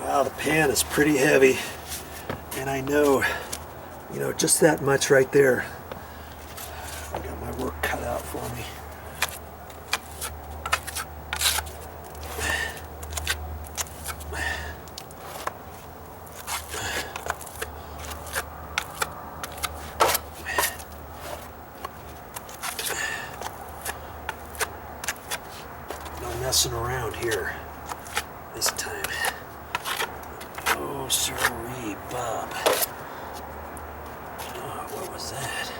Well, the pan is pretty heavy, and I know, you know, just that much right there. I got my work cut out for me. No messing around here this time. Oh, sirree, Bob. Oh, what was that?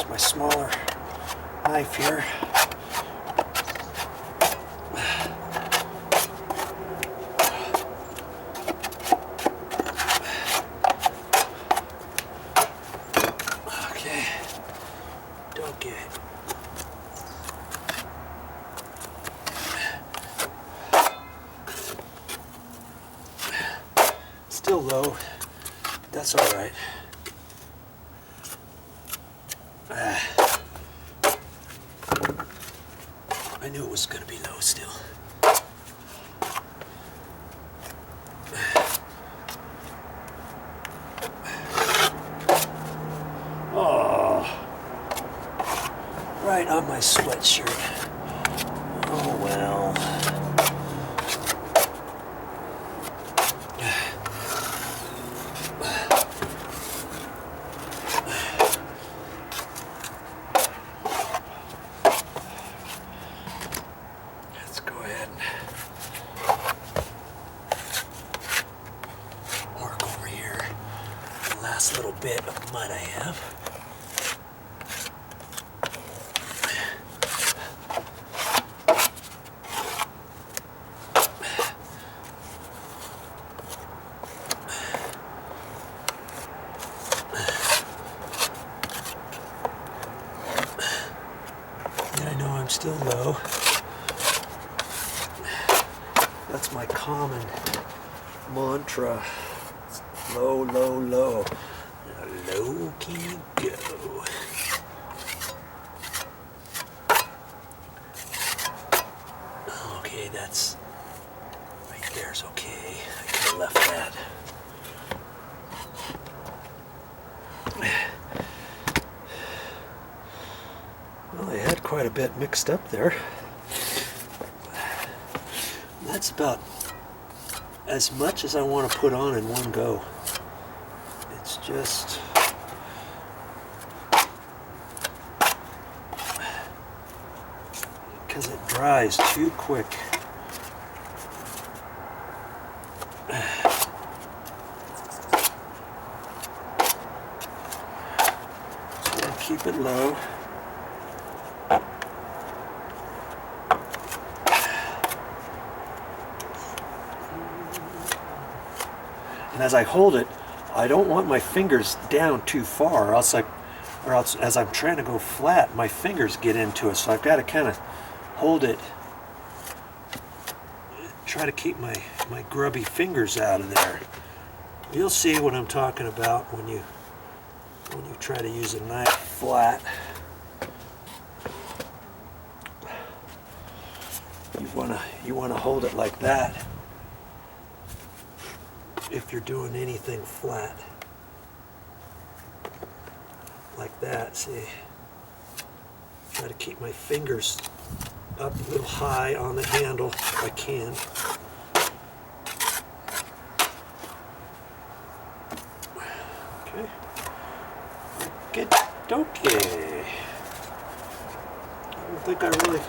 My smaller knife here. Okay, don't get it. Still low, that's all right. I knew it was going to be low still. Oh, right on my sweatshirt. Oh well. Last little bit of mud I have. And I know I'm still low. That's my common mantra. Low, low, low. How low can you go? Okay, that's right there's okay. I could have left that. Well, I had quite a bit mixed up there. That's about as much as I want to put on in one go. It's just because it dries too quick. So keep it low. And as I hold it, I don't want my fingers down too far, or else as I'm trying to go flat, my fingers get into it. So I've got to kind of hold it, try to keep my grubby fingers out of there. You'll see what I'm talking about when you try to use a knife flat. You wanna hold it like that if you're doing anything flat. Like that, see? Try to keep my fingers up a little high on the handle if I can. Okay. Get okay. I don't think I really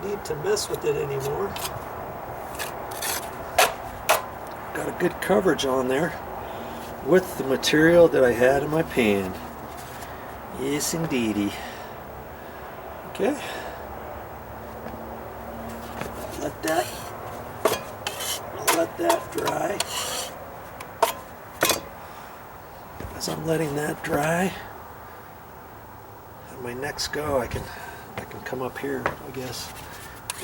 need to mess with it anymore. Got a good coverage on there with the material that I had in my pan. Yes, indeedy. Okay. I'll let that dry. As I'm letting that dry, on my next go, I can come up here, I guess.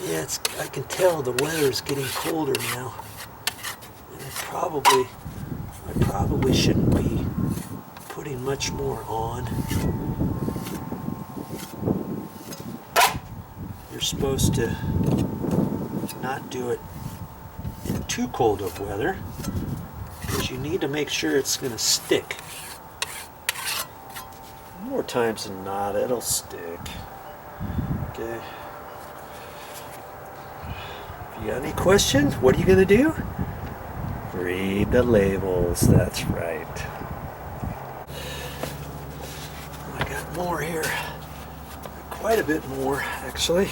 Yeah, I can tell the weather's getting colder now. And I probably shouldn't be putting much more on. You're supposed to not do it in too cold of weather, because you need to make sure it's going to stick. More times than not, it'll stick. Okay. If you got any questions, what are you going to do? Read the labels. That's right. I got more here. Quite a bit more, actually.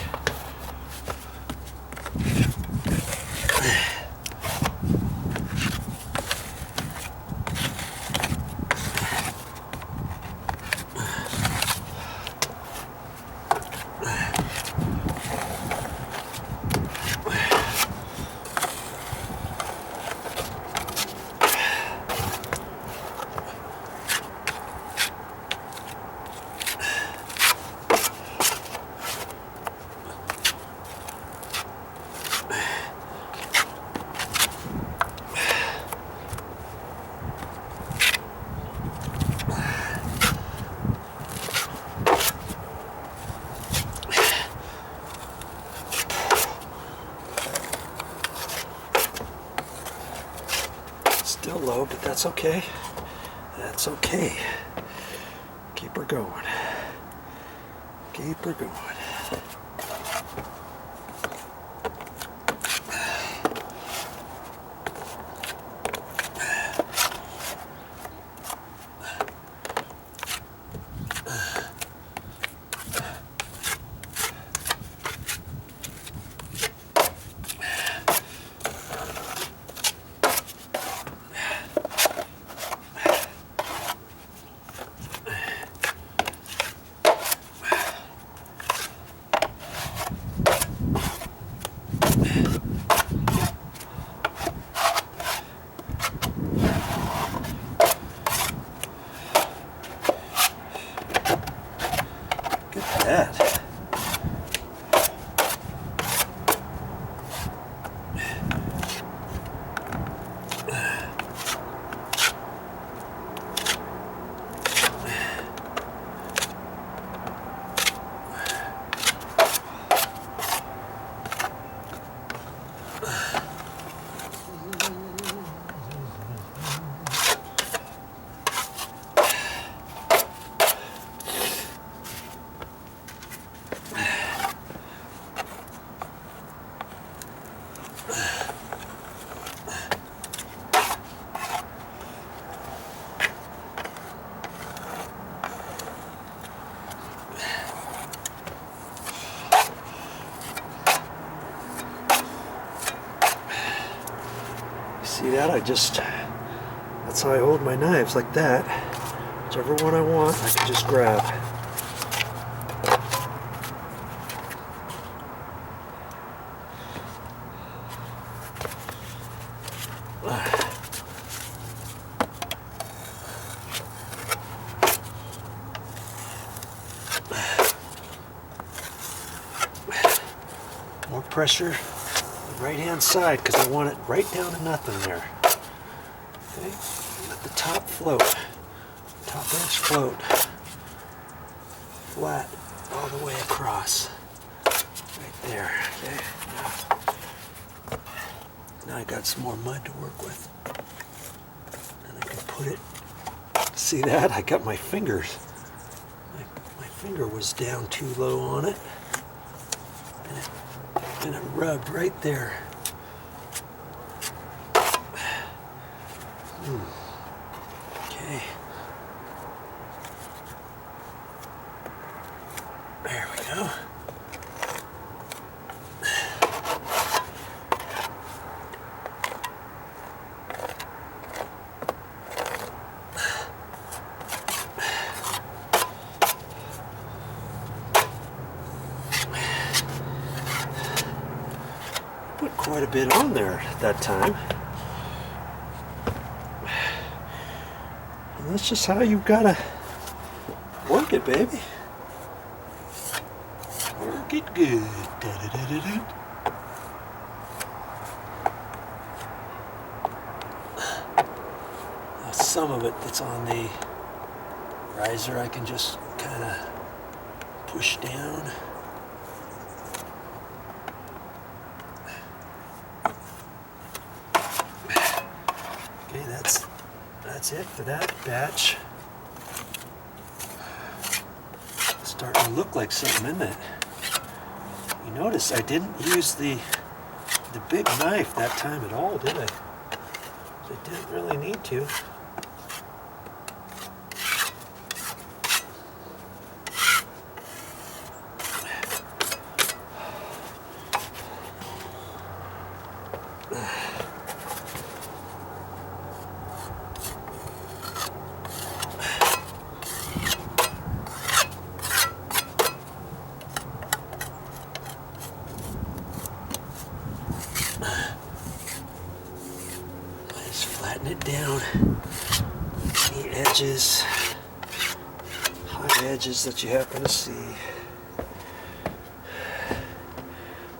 Still low, but that's okay. That's okay. Keep her going. Keep her going. That. See that? That's how I hold my knives, like that. Whichever one I want, I can just grab. More pressure. Right hand side, because I want it right down to nothing there. Okay, let the top float, top edge float, flat all the way across, right there. Okay, now I got some more mud to work with, and I can put it. See that? I got my fingers. My finger was down too low on it. And it rubbed right there. Okay. There we go. quite a bit on there at that time. And that's just how you've got to work it, baby. Work it good. Da-da-da-da-da. Now, some of it that's on the riser I can just kind of push down. Okay, that's it for that batch. It's starting to look like something, isn't it? You notice I didn't use the big knife that time at all, did I? I didn't really need to. Flatten it down. Any edges, high edges that you happen to see.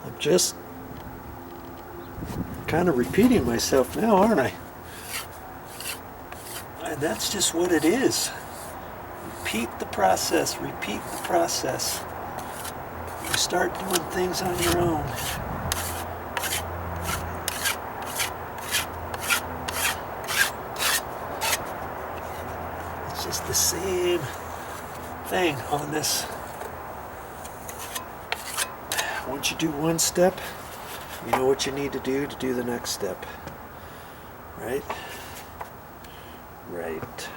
I'm just kind of repeating myself now, aren't I? And that's just what it is. Repeat the process, repeat the process. You start doing things on your own. It's the same thing on this. Once you do one step, you know what you need to do the next step. Right? Right.